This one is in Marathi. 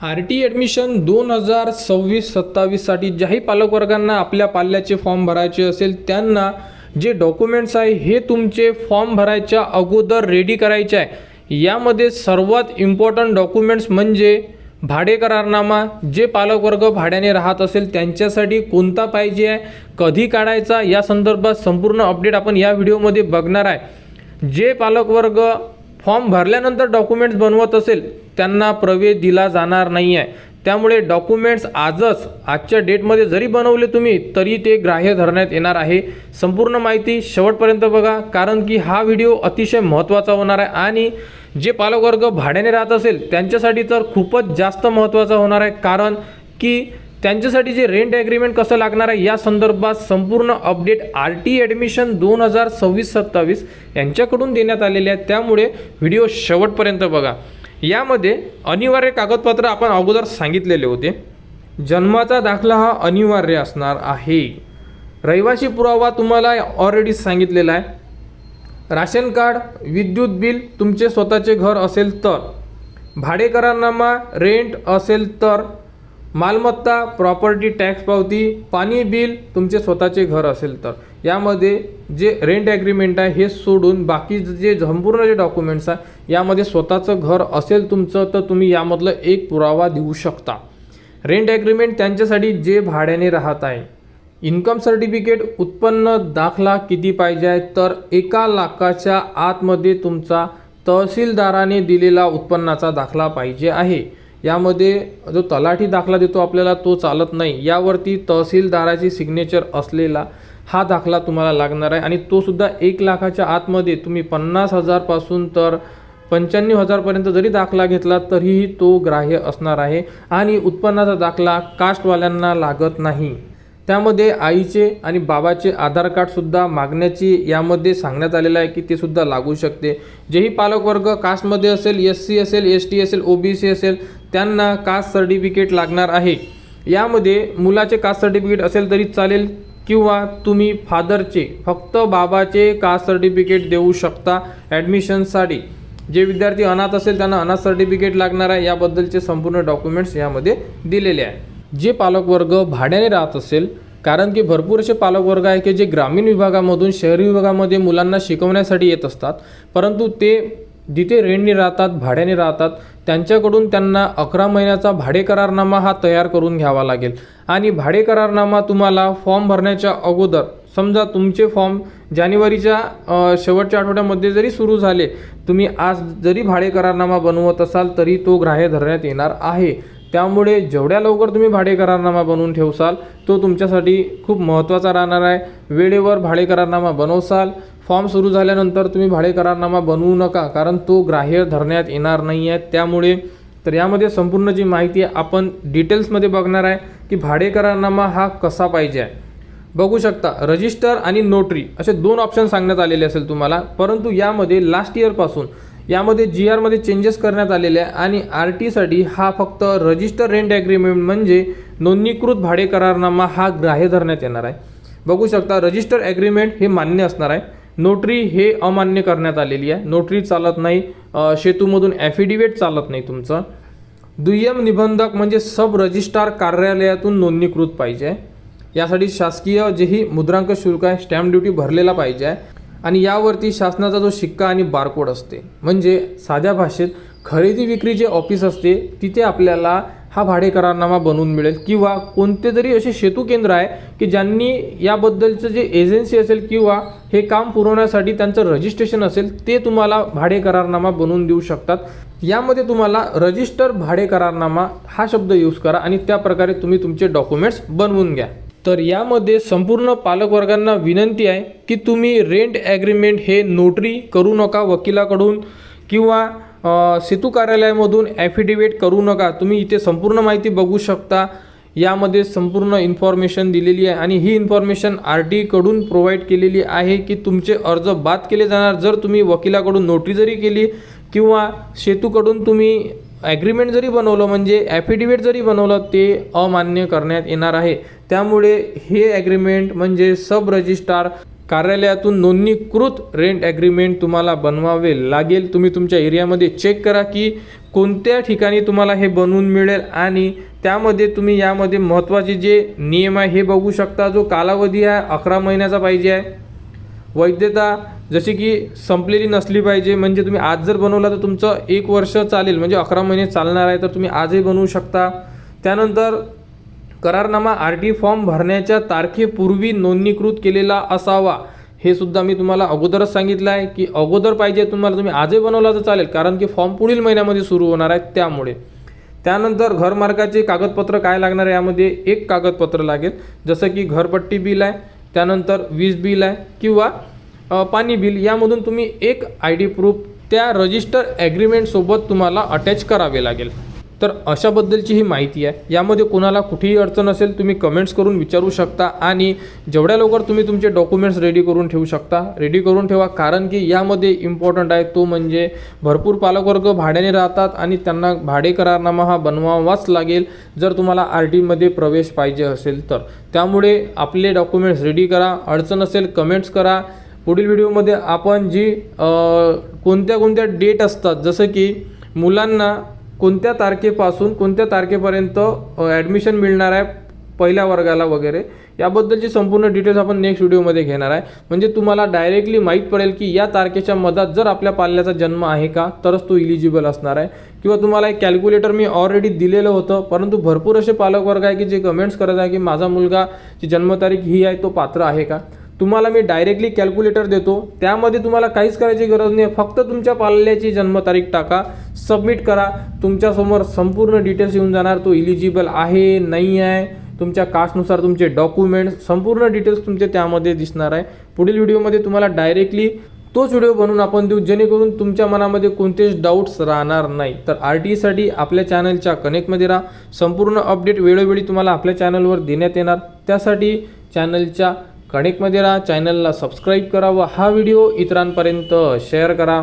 RT ॲडमिशन 2026-27साठी ज्याही पालकवर्गांना आपल्या पाल्याचे फॉर्म भरायचे असेल त्यांना जे डॉक्युमेंट्स आहे हे तुमचे फॉर्म भरायच्या अगोदर रेडी करायचे आहे। यामध्ये सर्वात इम्पॉर्टंट डॉक्युमेंट्स म्हणजे भाडे करारनामा। जे पालकवर्ग भाड्याने राहत असेल त्यांच्यासाठी कोणता पाहिजे आहे, कधी काढायचा, या संदर्भात संपूर्ण अपडेट आपण या व्हिडिओमध्ये बघणार आहे। जे पालकवर्ग फॉर्म भरल्यानंतर डॉक्युमेंट्स बनवत असेल त्यांना प्रवेश दिला जाणार नाही आहे। त्यामुळे डॉक्युमेंट्स आजच्या डेटमध्ये जरी बनवले तुम्ही तरी ते ग्राह्य धरण्यात येणार आहे। संपूर्ण माहिती शेवटपर्यंत बघा, कारण की हा व्हिडिओ अतिशय महत्त्वाचा होणार आहे आणि जे पालकवर्ग भाड्याने राहत असेल त्यांच्यासाठी तर खूपच जास्त महत्त्वाचा होणार आहे, कारण की त्यांच्यासाठी जे रेंट ॲग्रीमेंट कसं लागणार आहे या संदर्भात संपूर्ण अपडेट RT ॲडमिशन 2026-27 यांच्याकडून देण्यात आलेले आहे। त्यामुळे व्हिडिओ शेवटपर्यंत बघा। यामध्ये अनिवार्य कागदपत्र आपण अगोदर सांगितलेले होते। जन्माचा दाखला हा अनिवार्य असणार आहे। रहिवासी पुरावा तुम्हाला ऑलरेडी सांगितलेला आहे। राशन कार्ड, विद्युत बिल तुमचे स्वतःचे घर असेल तर, भाडे करारनामा रेंट असेल तर, मालमत्ता प्रॉपर्टी टॅक्स पावती, पाणी बिल तुमचे स्वतःचे घर असेल तर, यामध्ये जे रेंट ॲग्रीमेंट आहे हे सोडून बाकी जे संपूर्ण जे डॉक्युमेंट्स आहे यामध्ये स्वतःचं घर असेल तुमचं तर तुम्ही यामधलं एक पुरावा देऊ शकता। रेंट ॲग्रीमेंट त्यांच्यासाठी जे भाड्याने राहत आहे। इन्कम सर्टिफिकेट, उत्पन्न दाखला किती पाहिजे आहे तर 1 लाखाच्या आतमध्ये तुमचा तहसीलदाराने दिलेला उत्पन्नाचा दाखला पाहिजे आहे। यामध्ये जो तलाठी दाखला देतो आपल्याला तो चालत नाही, यावरती तहसीलदाराची सिग्नेचर असलेला हा दाखला तुम्हाला लागणार आहे आणि तो सुद्धा 1 लाखाच्या आतमध्ये तुम्ही 50,000 पासून तर 95,000 पर्यंत जरी दाखला घेतला तरीही तो ग्राह्य असणार आहे। आणि उत्पन्नाचा दाखला कास्टवाल्यांना लागत नाही, त्यामध्ये आईचे आणि बाबाचे आधार कार्ड सुद्धा मागण्याची यामध्ये सांगण्यात आलेलं आहे की ते सुद्धा लागू शकते। जेही पालकवर्ग कास्टमध्ये असेल, SC असेल, ST असेल, OBC असेल त्यांना कास्ट सर्टिफिकेट लागणार आहे। यामध्ये मुलाचे कास्ट सर्टिफिकेट असेल तरी चालेल किंवा तुम्ही फादरचे फक्त बाबाचे कास्ट सर्टिफिकेट देऊ शकता ॲडमिशनसाठी। जे विद्यार्थी अनाथ असेल त्यांना अनाथ सर्टिफिकेट लागणार आहे। याबद्दलचे संपूर्ण डॉक्युमेंट्स यामध्ये दिलेले आहे। जे पालकवर्ग भाड्याने राहत असेल, कारण की भरपूर असे पालकवर्ग आहे की जे ग्रामीण विभागामधून शहरी विभागामध्ये मुलांना शिकवण्यासाठी येत असतात, परंतु ते जिथे रेंटने राहतात, भाड्याने राहतात त्यांच्याकडून त्यांना 11 महिन्याचा भाडे करारनामा हा तयार करून घ्यावा लागेल। आणि भाडे करारनामा तुम्हाला फॉर्म भरण्याच्या अगोदर, समजा तुमचे फॉर्म जानेवारीच्या शेवटच्या आठवड्यामध्ये जरी सुरू झाले, तुम्ही आज जरी भाडे करारनामा बनवत असाल तरी तो ग्राह्य धरण्यात येणार आहे। त्यामुळे जेवढ्या लवकर तुम्ही भाडे करारनामा बनवून ठेवसाल तो तुमच्यासाठी खूप महत्त्वाचा राहणार आहे। वेळेवर भाडे करारनामा बनवसाल, फॉर्म सुरू झाल्यानंतर तुम्ही भाडे करारनामा बनवू नका, कारण तो ग्राह्य धरण्यात येणार नाही आहे। त्यामुळे तर यामध्ये संपूर्ण जी माहिती आपण डिटेल्समध्ये बघणार आहे की भाडे करारनामा हा कसा पाहिजे आहे। बघू शकता, रजिस्टर आणि नोटरी असे 2 ऑप्शन सांगण्यात आलेले असेल तुम्हाला, परंतु यामध्ये लास्ट इयरपासून यामध्ये GR मध्ये चेंजेस करण्यात आलेले आहे आणि RT साठी हा फक्त रजिस्टर रेंट ॲग्रीमेंट म्हणजे नोंदणीकृत भाडे करारनामा हा ग्राह्य धरण्यात येणार आहे। बघू शकता, रजिस्टर ॲग्रीमेंट हे मान्य असणार आहे, नोटरी हे अमान्य करण्यात आलेली आहे। नोटरी चालत नाही, सेतूमधून ॲफिडेविट चालत नाही तुमचं। दुय्यम निबंधक म्हणजे सब रजिस्ट्रार कार्यालयातून नोंदणीकृत पाहिजे। यासाठी शासकीय जेही मुद्रांक शुल्क आहे, स्टॅम्प ड्युटी भरलेला पाहिजे आणि यावरती शासनाचा जो शिक्का आणि बारकोड असते, म्हणजे साध्या भाषेत खरेदी विक्रीचे ऑफिस असते तिथे आपल्याला हा भाडे करारनामा बनवून मिळेल। किंवा कोणते तरी असे सेतू केंद्र आहे की ज्यांनी याबद्दलचं जे एजन्सी असेल किंवा हे काम पुरवण्यासाठी त्यांचं रजिस्ट्रेशन असेल ते तुम्हाला भाडे करारनामा बनवून देऊ शकतात। यामध्ये तुम्हाला रजिस्टर भाडे करारनामा हा शब्द यूज करा आणि त्या प्रकारे तुम्ही तुमचे डॉक्युमेंट्स बनवून घ्या। तर यामध्ये संपूर्ण पालकवर्गांना विनंती आहे की तुम्ही रेंट ॲग्रीमेंट हे नोटरी करू नका वकिलाकडून किंवा सेतू कार्यालयामधून ॲफिडेविट करू नका। तुम्ही इथे संपूर्ण माहिती बघू शकता, यामध्ये संपूर्ण इन्फॉर्मेशन दिलेली आहे आणि ही इन्फॉर्मेशन RT कडून प्रोव्हाइड केलेली आहे की तुमचे अर्ज बाद केले जाणार जर तुम्ही वकिलाकडून नोटरी जरी केली किंवा सेतूकडून तुम्ही ॲग्रीमेंट जरी बनवलं, म्हणजे ॲफिडेविट जरी बनवलं ते अमान्य करण्यात येणार आहे। त्यामुळे हे ॲग्रीमेंट म्हणजे सब रजिस्ट्रार कार्यालयातून नोंदणीकृत रेंट ॲग्रीमेंट तुम्हाला बनवावे लागेल. तुम्ही तुमच्या एरियामध्ये चेक करा की कोणत्या ठिकाणी तुम्हाला हे बनवून मिळेल आणि त्यामध्ये तुम्ही यामध्ये महत्त्वाचे जे नियम आहे हे बघू शकता. जो कालावधी आहे 11 महिन्याचा पाहिजे आहे. वैधता जशी की संपलेली नसली पाहिजे, म्हणजे तुम्ही आज जर बनवला तर तुमचं 1 वर्ष चालेल, म्हणजे 11 महिने चालणार आहे, तर तुम्ही आजही बनवू शकता. त्यानंतर करारनामा RT फॉर्म भरण्याच्या तारखेपूर्वी नोंदणीकृत केलेला असावा. हे सुद्धा मी तुम्हाला अगोदरच सांगितलं आहे की अगोदर पाहिजे तुम्हाला, तुम्ही आजही बनवला तर चालेल, कारण की फॉर्म पुढील महिन्यामध्ये सुरू होणार आहे त्यामुळे. त्यानंतर घरमालकाचे कागदपत्र काय लागणार आहे, यामध्ये एक कागदपत्र लागेल, जसं की घरपट्टी बिल आहे, त्यानंतर वीज बिल आहे किंवा पाणी बिल. यामधून तुम्ही एक ID प्रूफ त्या रजिस्टर ॲग्रीमेंटसोबत तुम्हाला अटॅच करावे लागेल. तर अशाबद्दलची ही माहिती आहे. यामध्ये कोणाला कुठेही अडचण असेल तुम्ही कमेंट्स करून विचारू शकता आणि जेवढ्या लवकर तुम्ही तुमचे डॉक्युमेंट्स रेडी करून ठेवू शकता रेडी करून ठेवा, कारण की यामध्ये इम्पॉर्टंट आहे तो म्हणजे भरपूर पालकवर्ग भाड्याने राहतात आणि त्यांना भाडे करारनामा हा बनवावाच लागेल जर तुम्हाला RTमध्ये प्रवेश पाहिजे असेल तर. त्यामुळे आपले डॉक्युमेंट्स रेडी करा. अडचण असेल कमेंट्स करा. पुढील व्हिडिओमध्ये आपण जी कोणत्या डेट असतात, जसं की मुलांना कोणत्या तारखेपासून कोणत्या तारखेपर्यंत ॲडमिशन मिळणार आहे पहिल्या वर्गाला वगैरे, याबद्दलची संपूर्ण डिटेल्स आपण नेक्स्ट व्हिडिओमध्ये घेणार आहे. म्हणजे तुम्हाला डायरेक्टली माहीत पडेल की या तारखेच्या मधात जर आपल्या पाल्याचा जन्म आहे का तरच तो इलिजिबल असणार आहे. किंवा तुम्हाला एक कॅल्क्युलेटर मी ऑलरेडी दिलेलं होतं, परंतु भरपूर असे पालकवर्ग आहे की जे कमेंट्स करत आहे की माझा मुलगा जी जन्मतारीख ही आहे तो पात्र आहे का. तुम्हाला मी डायरेक्टली कॅल्क्युलेटर देतो, त्यामध्ये तुम्हाला काहीच करायची गरज नाही. फक्त तुमच्या पाल्याची जन्मतारीख टाका, सबमिट करा, तुमच्यासमोर संपूर्ण डिटेल्स येऊन जाणार. तो इलिजिबल आहे नाही आहे, तुमच्या कास्टनुसार तुमचे डॉक्युमेंट्स संपूर्ण डिटेल्स तुमचे त्यामध्ये दिसणार आहे. पुढील व्हिडिओमध्ये तुम्हाला डायरेक्टली तोच व्हिडिओ बनवून आपण देऊ, जेणेकरून तुमच्या मनामध्ये कोणतेच डाऊट्स राहणार नाही. तर RTसाठी आपल्या चॅनलच्या कनेक्टमध्ये राहा. संपूर्ण अपडेट वेळोवेळी तुम्हाला आपल्या चॅनलवर देण्यात येणार. त्यासाठी चॅनलच्या कनेक्टमध्ये राहा, चॅनलला सबस्क्राईब करा व हा व्हिडिओ इतरांपर्यंत शेअर करा.